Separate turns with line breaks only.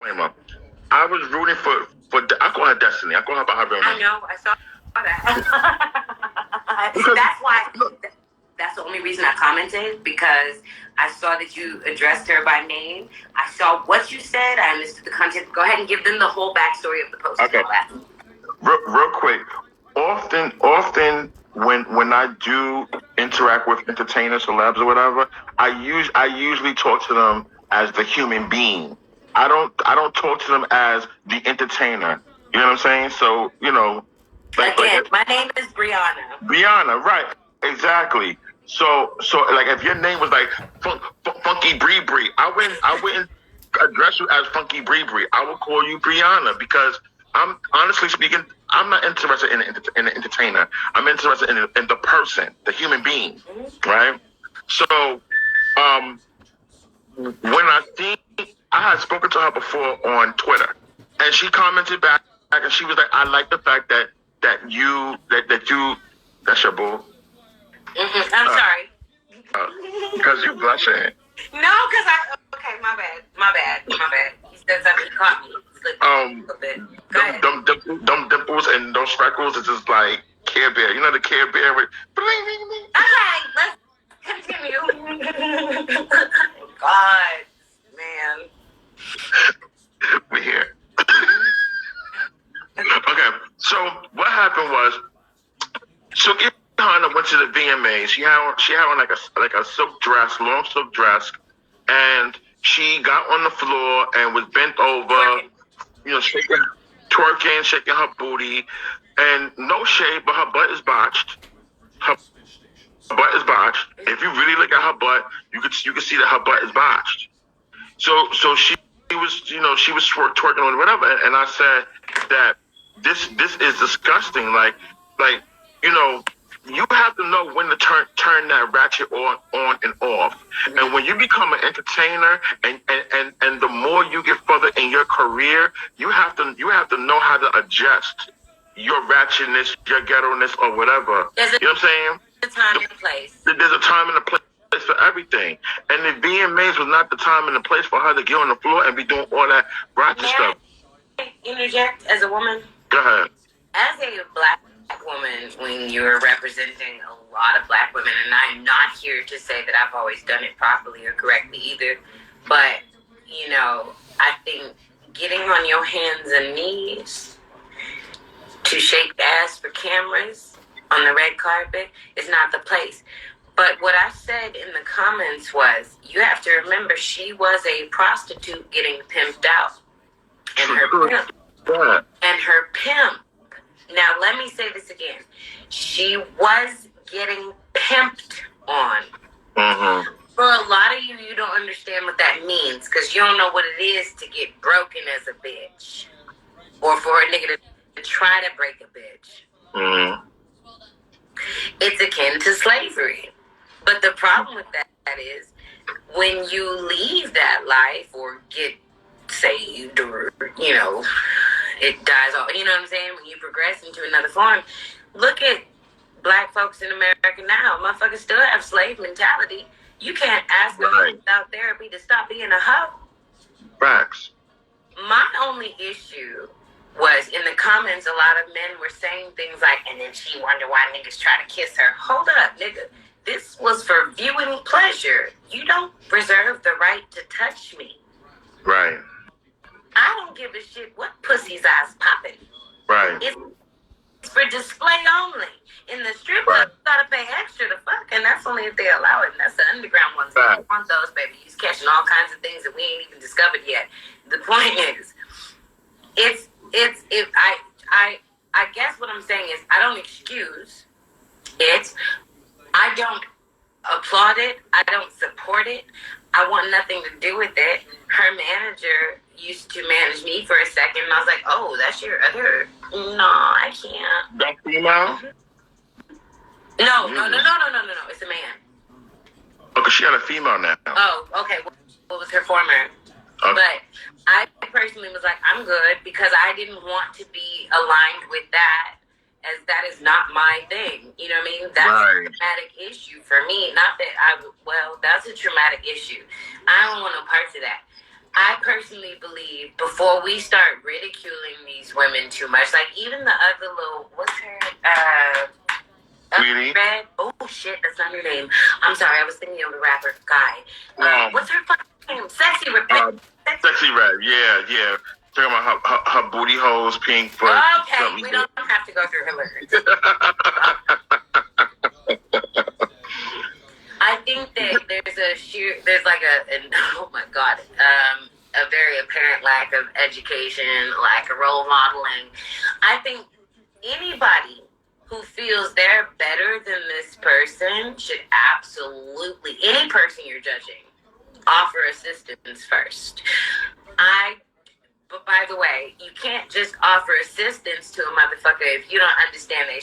disclaimer. I was rooting for I call her Destiny. I call her by her real name.
I know. I saw that. That's why. That's the only reason I commented, because I saw that you addressed her by name. I saw what you said. I understood the content. Go ahead and give them the whole backstory of the post.
Okay.
And all that.
Real quick. Often when I do interact with entertainers, celebs, or whatever, I usually talk to them as the human being. I don't talk to them as the entertainer. You know what I'm saying? So
Again, my name is Brianna.
Brianna, right? Exactly. So like if your name was like Funky Bree Bree, I wouldn't address you as Funky Bree Bree. I would call you Brianna, because I'm honestly speaking, I'm not interested in the entertainer. I'm interested in the person, the human being, right? So when I had spoken to her before on Twitter, and she commented back, and she was like, "I like the fact that you that's your boo."
I'm sorry.
Because you blushing.
No, because okay, my bad. He said something, he caught me slipping a little bit. Go ahead.
Them dimples and those freckles is just like Care Bear. You know the Care Bear with
Okay, let's continue. God, man.
we here. Okay, so what happened was, Suki Hana went to the VMAs. She had on like a silk dress, long silk dress, and she got on the floor and was bent over, twerking, shaking her booty, and no shade, but her butt is botched. Her butt is botched. If you really look at her butt, you can see that her butt is botched. So she was, she was twerking on whatever, and I said that this is disgusting. Like you have to know when to turn that ratchet on and off. And when you become an entertainer, and the more you get further in your career, you have to know how to adjust your ratchetness, your ghetto-ness, or whatever. You know what I'm saying?
There's a time and a place.
There's a time and a place for everything. And the VMAs was not the time and the place for her to get on the floor and be doing all that ratchet stuff.
Interject as a woman?
Go ahead.
As a black woman, when you're representing a lot of black women, and I'm not here to say that I've always done it properly or correctly either, but, I think getting on your hands and knees to shake the ass for cameras on the red carpet is not the place. But what I said in the comments was, you have to remember, she was a prostitute getting pimped out. And her pimp, now let me say this again, she was getting pimped on.
Mm-hmm.
For a lot of you, you don't understand what that means, because you don't know what it is to get broken as a bitch. Or for a nigga to try to break a bitch.
Mm-hmm.
It's akin to slavery. But the problem with that is, when you leave that life or get saved, or, it dies off, you know what I'm saying? When you progress into another form, look at black folks in America now. Motherfuckers still have slave mentality. You can't ask them without therapy to stop being a hoe.
Facts.
My only issue was, in the comments, a lot of men were saying things like, and then she wonder why niggas try to kiss her. Hold up, nigga. This was for viewing pleasure. You don't reserve the right to touch me.
Right.
I don't give a shit what pussy's eyes popping.
Right.
It's for display only. In the strip club, you gotta pay extra to fuck, and that's only if they allow it. And that's the underground ones.
Right.
We don't want those, baby. You're catching all kinds of things that we ain't even discovered yet. The point is, I guess what I'm saying is, I don't excuse it. I don't applaud it. I don't support it. I want nothing to do with it. Her manager used to manage me for a second, and I was like, oh, that's your other... No, I can't.
That female?
No. It's a man.
Oh, because she got a female now.
Oh, okay. What was her former? Okay. But I personally was like, I'm good, because I didn't want to be aligned with that, as that is not my thing. You know what I mean? That's a traumatic issue for me. Not that that's a traumatic issue. I don't want no parts of that. I personally believe before we start ridiculing these women too much, like even the other little, what's her,
Really?
Red? Oh shit, that's not her name. I'm sorry, I was thinking of the rapper guy. What's her fucking name? Sexy Red.
Sexy Red, yeah. Talking about her booty holes, pink foot.
Okay, we don't have to go through her lyrics. I think that there's like oh my god, a very apparent lack of education, lack of role modeling. I think anybody who feels they're better than this person should absolutely, any person you're judging, offer assistance first. But by the way, you can't just offer assistance to a motherfucker if you don't understand their